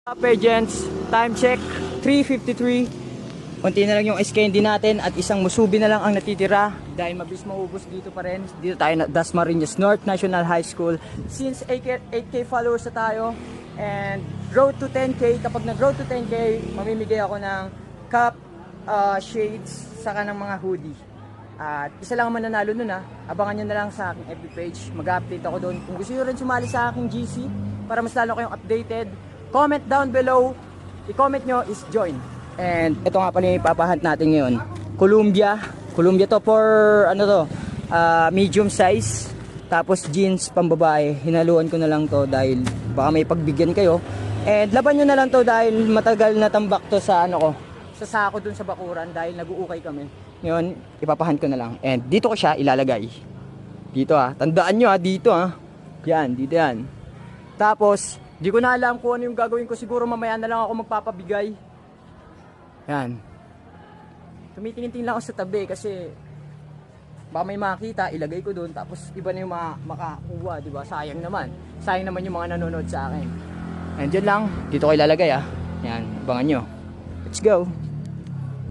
Pageants, time check 3:53. Unti na lang yung SKND natin at isang musubi na lang ang natitira dahil mabilis maubos dito pa rin. Dito tayo na Dasmariñas North National High School. Since 8K followers na tayo and road to 10K, kapag nag-road to 10K, mamimigay ako ng cup, shades, saka ng mga hoodie. At isa lang ang mananalo nun ha. Abangan nyo na lang sa aking FB page. Mag-update ako doon. Kung gusto nyo rin sumali sa aking GC para mas lalo kayong updated, comment down below. I-comment nyo is join. And ito nga pala yung ipapahunt natin ngayon. Columbia to for ano to, medium size. Tapos jeans pambabae. Hinaluan ko na lang to dahil baka may pagbigyan kayo. And laban nyo na lang to dahil matagal na tambak to sa ano ko, sa sako dun sa bakuran dahil nag-uukay kami. Ngayon ipapahunt ko na lang. And dito ko siya ilalagay. Dito tandaan nyo dito Yan, dito yan. Tapos di ko na alam kung ano yung gagawin ko. Siguro mamaya na lang ako magpapabigay. Yan. Tumitingin-tingin lang ako sa tabi kasi baka may makita, ilagay ko doon. Tapos iba na yung makakuha, diba? Sayang naman. Sayang naman yung mga nanonood sa akin. And yun lang. Dito ko ilalagay Yan, abangan nyo. Let's go.